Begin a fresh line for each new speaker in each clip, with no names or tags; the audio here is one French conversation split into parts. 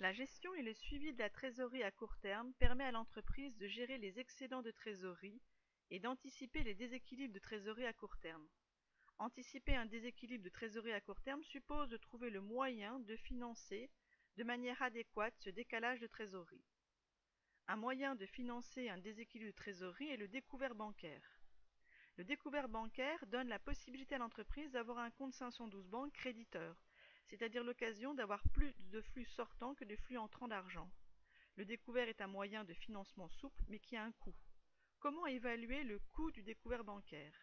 La gestion et le suivi de la trésorerie à court terme permet à l'entreprise de gérer les excédents de trésorerie et d'anticiper les déséquilibres de trésorerie à court terme. Anticiper un déséquilibre de trésorerie à court terme suppose de trouver le moyen de financer de manière adéquate ce décalage de trésorerie. Un moyen de financer un déséquilibre de trésorerie est le découvert bancaire. Le découvert bancaire donne la possibilité à l'entreprise d'avoir un compte 512 banque créditeur, c'est-à-dire l'occasion d'avoir plus de flux sortants que de flux entrants d'argent. Le découvert est un moyen de financement souple mais qui a un coût. Comment évaluer le coût du découvert bancaire?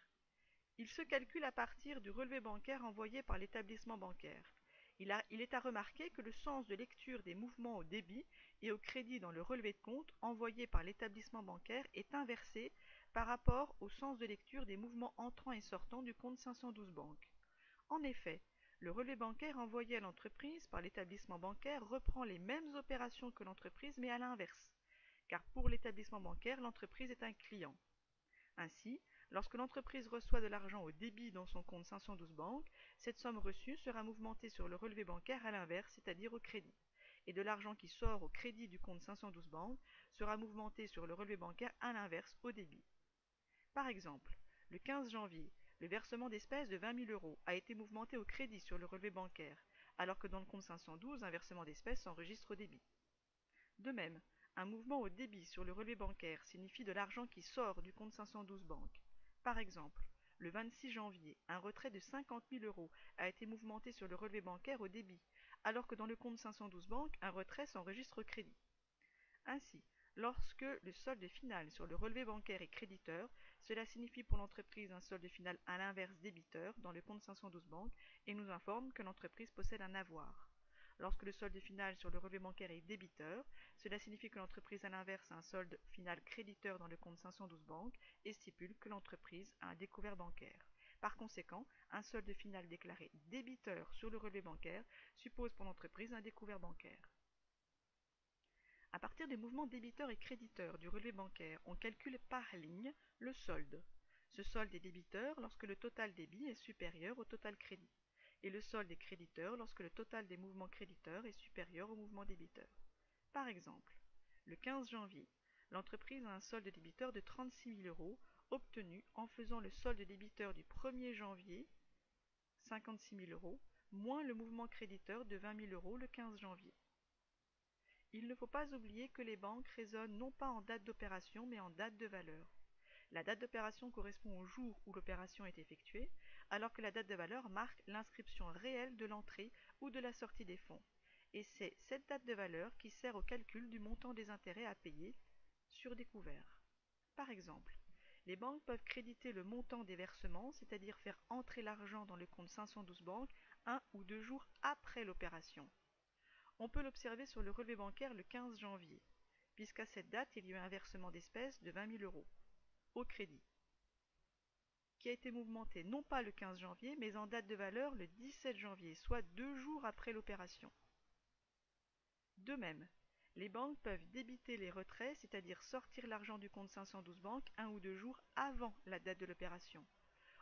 Il se calcule à partir du relevé bancaire envoyé par l'établissement bancaire. Il est à remarquer que le sens de lecture des mouvements au débit et au crédit dans le relevé de compte envoyé par l'établissement bancaire est inversé par rapport au sens de lecture des mouvements entrants et sortants du compte 512 banque. En effet, le relevé bancaire envoyé à l'entreprise par l'établissement bancaire reprend les mêmes opérations que l'entreprise mais à l'inverse, car pour l'établissement bancaire, l'entreprise est un client. Ainsi, lorsque l'entreprise reçoit de l'argent au débit dans son compte 512 banque, cette somme reçue sera mouvementée sur le relevé bancaire à l'inverse, c'est-à-dire au crédit. Et de l'argent qui sort au crédit du compte 512 banque sera mouvementé sur le relevé bancaire à l'inverse, au débit. Par exemple, le 15 janvier, le versement d'espèces de 20 000 euros a été mouvementé au crédit sur le relevé bancaire, alors que dans le compte 512, un versement d'espèces s'enregistre au débit. De même, un mouvement au débit sur le relevé bancaire signifie de l'argent qui sort du compte 512 banque. Par exemple, le 26 janvier, un retrait de 50 000 euros a été mouvementé sur le relevé bancaire au débit, alors que dans le compte 512 banque, un retrait s'enregistre au crédit. Ainsi, lorsque le solde final sur le relevé bancaire est créditeur, cela signifie pour l'entreprise un solde final à l'inverse débiteur dans le compte 512 banque et nous informe que l'entreprise possède un avoir. Lorsque le solde final sur le relevé bancaire est débiteur, cela signifie que l'entreprise à l'inverse a un solde final créditeur dans le compte 512 banque et stipule que l'entreprise a un découvert bancaire. Par conséquent, un solde final déclaré débiteur sur le relevé bancaire suppose pour l'entreprise un découvert bancaire. À partir des mouvements débiteurs et créditeurs du relevé bancaire, on calcule par ligne le solde. Ce solde est débiteur lorsque le total débit est supérieur au total crédit, et le solde est créditeur lorsque le total des mouvements créditeurs est supérieur au mouvement débiteur. Par exemple, le 15 janvier, l'entreprise a un solde débiteur de 36 000 euros obtenu en faisant le solde débiteur du 1er janvier, 56 000 euros, moins le mouvement créditeur de 20 000 euros le 15 janvier. Il ne faut pas oublier que les banques raisonnent non pas en date d'opération mais en date de valeur. La date d'opération correspond au jour où l'opération est effectuée, alors que la date de valeur marque l'inscription réelle de l'entrée ou de la sortie des fonds. Et c'est cette date de valeur qui sert au calcul du montant des intérêts à payer sur découvert. Par exemple, les banques peuvent créditer le montant des versements, c'est-à-dire faire entrer l'argent dans le compte 512 banques 1 ou 2 jours après l'opération. On peut l'observer sur le relevé bancaire le 15 janvier, puisqu'à cette date il y a eu un versement d'espèces de 20 000 euros au crédit, qui a été mouvementé non pas le 15 janvier, mais en date de valeur le 17 janvier, soit 2 jours après l'opération. De même, les banques peuvent débiter les retraits, c'est-à-dire sortir l'argent du compte 512 banques 1 ou 2 jours avant la date de l'opération.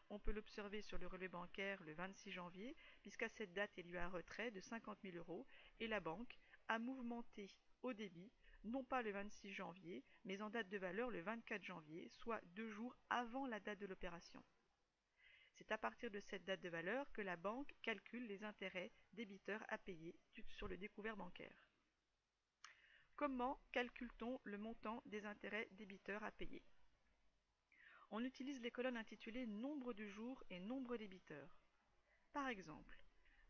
On peut l'observer sur le relevé bancaire le 26 janvier, puisqu'à cette date il y a eu un retrait de 50 000 euros et la banque a mouvementé au débit, non pas le 26 janvier, mais en date de valeur le 24 janvier, soit 2 jours avant la date de l'opération. C'est à partir de cette date de valeur que la banque calcule les intérêts débiteurs à payer sur le découvert bancaire. Comment calcule-t-on le montant des intérêts débiteurs à payer? On utilise les colonnes intitulées nombre de jours et nombre débiteurs. Par exemple,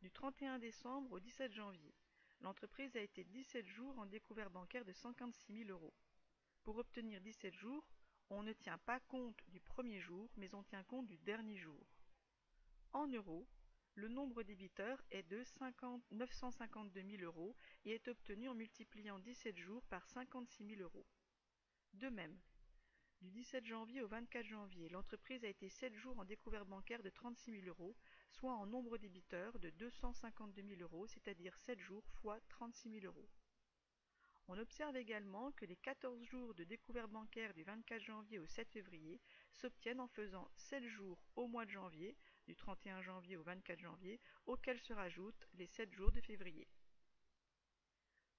du 31 décembre au 17 janvier, l'entreprise a été 17 jours en découvert bancaire de 156 000 euros. Pour obtenir 17 jours, on ne tient pas compte du premier jour, mais on tient compte du dernier jour. En euros, le nombre débiteur est de 952 000 euros et est obtenu en multipliant 17 jours par 56 000 euros. De même, du 17 janvier au 24 janvier, l'entreprise a été 7 jours en découvert bancaire de 36 000 euros, soit en nombre débiteurs de 252 000 euros, c'est-à-dire 7 jours fois 36 000 euros. On observe également que les 14 jours de découvert bancaire du 24 janvier au 7 février s'obtiennent en faisant 7 jours au mois de janvier, du 31 janvier au 24 janvier, auxquels se rajoutent les 7 jours de février.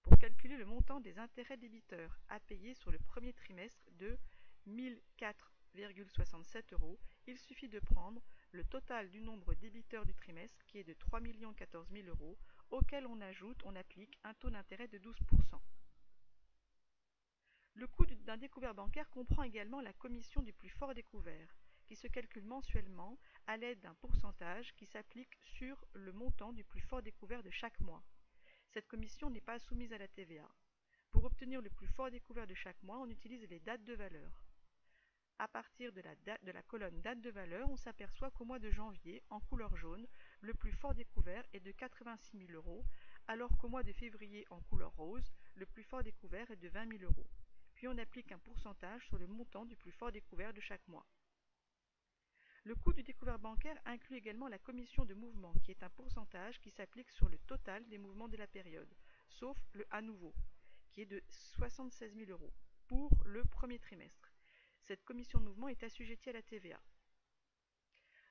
Pour calculer le montant des intérêts débiteurs à payer sur le premier trimestre de 1004,67 €, il suffit de prendre le total du nombre débiteurs du trimestre qui est de 3 014 000 €, auquel on applique un taux d'intérêt de 12%. Le coût d'un découvert bancaire comprend également la commission du plus fort découvert, qui se calcule mensuellement à l'aide d'un pourcentage qui s'applique sur le montant du plus fort découvert de chaque mois. Cette commission n'est pas soumise à la TVA. Pour obtenir le plus fort découvert de chaque mois, on utilise les dates de valeur. À partir de la colonne date de valeur, on s'aperçoit qu'au mois de janvier, en couleur jaune, le plus fort découvert est de 86 000 €, alors qu'au mois de février, en couleur rose, le plus fort découvert est de 20 000 €. Puis on applique un pourcentage sur le montant du plus fort découvert de chaque mois. Le coût du découvert bancaire inclut également la commission de mouvement, qui est un pourcentage qui s'applique sur le total des mouvements de la période, sauf le à nouveau, qui est de 76 000 € pour le premier trimestre. Cette commission de mouvement est assujettie à la TVA.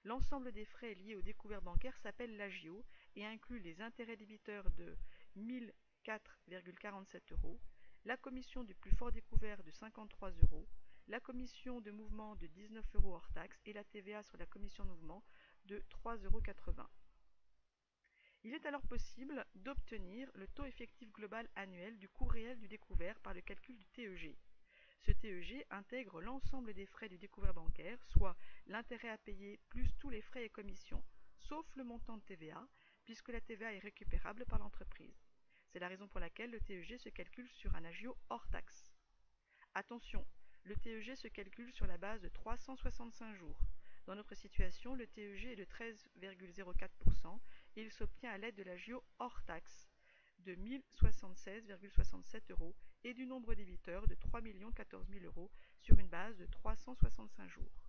L'ensemble des frais liés au découvert bancaire s'appelle l'agio et inclut les intérêts débiteurs de 1004,47 €, la commission du plus fort découvert de 53 €, la commission de mouvement de 19 € hors taxe et la TVA sur la commission de mouvement de 3,80 €. Il est alors possible d'obtenir le taux effectif global annuel du coût réel du découvert par le calcul du TEG. Ce TEG intègre l'ensemble des frais du découvert bancaire, soit l'intérêt à payer plus tous les frais et commissions, sauf le montant de TVA, puisque la TVA est récupérable par l'entreprise. C'est la raison pour laquelle le TEG se calcule sur un agio hors taxe. Attention, le TEG se calcule sur la base de 365 jours. Dans notre situation, le TEG est de 13,04% et il s'obtient à l'aide de l'agio hors taxe de 1076,67 € et du nombre débiteurs de 3 014 000 € sur une base de 365 jours.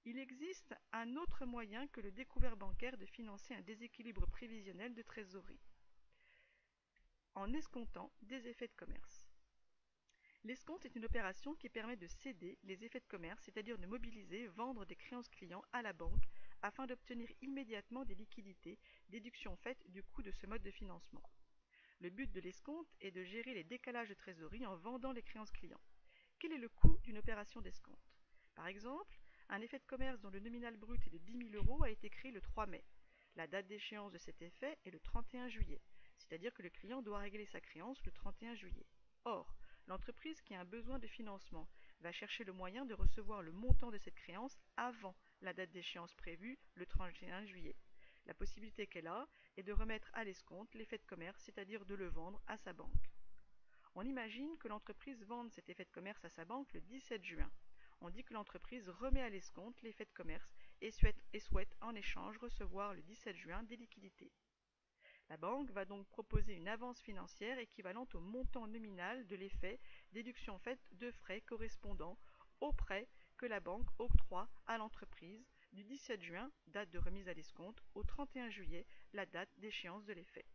Il existe un autre moyen que le découvert bancaire de financer un déséquilibre prévisionnel de trésorerie, en escomptant des effets de commerce. L'escompte est une opération qui permet de céder les effets de commerce, c'est-à-dire de mobiliser, vendre des créances clients à la banque afin d'obtenir immédiatement des liquidités, déduction faite du coût de ce mode de financement. Le but de l'escompte est de gérer les décalages de trésorerie en vendant les créances clients. Quel est le coût d'une opération d'escompte? Par exemple, un effet de commerce dont le nominal brut est de 10 000 € a été créé le 3 mai. La date d'échéance de cet effet est le 31 juillet, c'est-à-dire que le client doit régler sa créance le 31 juillet. Or, l'entreprise qui a un besoin de financement va chercher le moyen de recevoir le montant de cette créance avant la date d'échéance prévue le 31 juillet. La possibilité qu'elle a est de remettre à l'escompte l'effet de commerce, c'est-à-dire de le vendre à sa banque. On imagine que l'entreprise vende cet effet de commerce à sa banque le 17 juin. On dit que l'entreprise remet à l'escompte l'effet de commerce et souhaite en échange recevoir le 17 juin des liquidités. La banque va donc proposer une avance financière équivalente au montant nominal de l'effet, déduction faite de frais correspondant au prêt que la banque octroie à l'entreprise du 17 juin, date de remise à l'escompte, au 31 juillet, la date d'échéance de l'effet.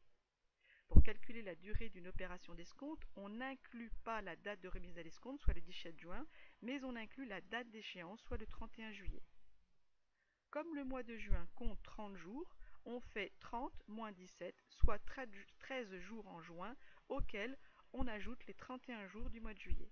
Pour calculer la durée d'une opération d'escompte, on n'inclut pas la date de remise à l'escompte, soit le 17 juin, mais on inclut la date d'échéance, soit le 31 juillet. Comme le mois de juin compte 30 jours, on fait 30 moins 17, soit 13 jours en juin, auxquels on ajoute les 31 jours du mois de juillet.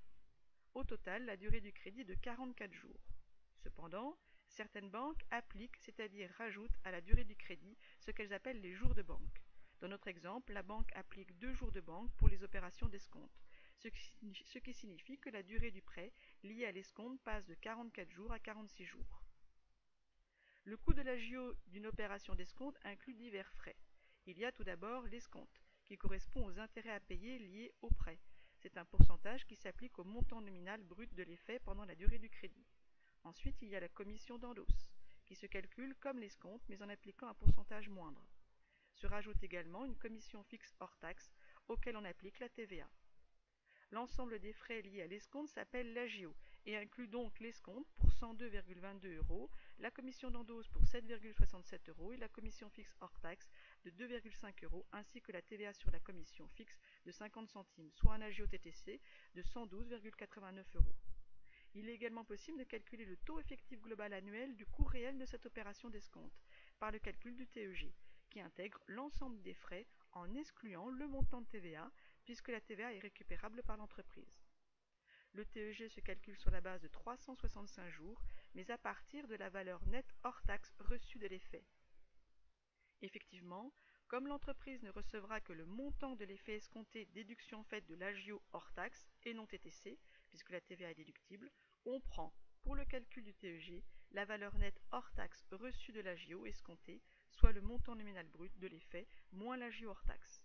Au total, la durée du crédit est de 44 jours. Cependant, certaines banques appliquent, c'est-à-dire rajoutent à la durée du crédit, ce qu'elles appellent les jours de banque. Dans notre exemple, la banque applique 2 jours de banque pour les opérations d'escompte, ce qui signifie que la durée du prêt lié à l'escompte passe de 44 jours à 46 jours. Le coût de l'agio d'une opération d'escompte inclut divers frais. Il y a tout d'abord l'escompte, qui correspond aux intérêts à payer liés au prêt. C'est un pourcentage qui s'applique au montant nominal brut de l'effet pendant la durée du crédit. Ensuite, il y a la commission d'endosse, qui se calcule comme l'escompte mais en appliquant un pourcentage moindre. Se rajoute également une commission fixe hors taxe, auquel on applique la TVA. L'ensemble des frais liés à l'escompte s'appelle l'agio et inclut donc l'escompte pour 102,22 €, la commission d'endosse pour 7,67 € et la commission fixe hors taxe de 2,5 €, ainsi que la TVA sur la commission fixe de 50 centimes, soit un agio TTC de 112,89 €. Il est également possible de calculer le taux effectif global annuel du coût réel de cette opération d'escompte par le calcul du TEG, qui intègre l'ensemble des frais en excluant le montant de TVA, puisque la TVA est récupérable par l'entreprise. Le TEG se calcule sur la base de 365 jours, mais à partir de la valeur nette hors taxe reçue de l'effet. Effectivement, comme l'entreprise ne recevra que le montant de l'effet escompté déduction faite de l'agio hors taxe et non TTC, puisque la TVA est déductible, on prend, pour le calcul du TEG, la valeur nette hors taxe reçue de l'agio escompté, soit le montant nominal brut de l'effet moins l'agio hors taxe.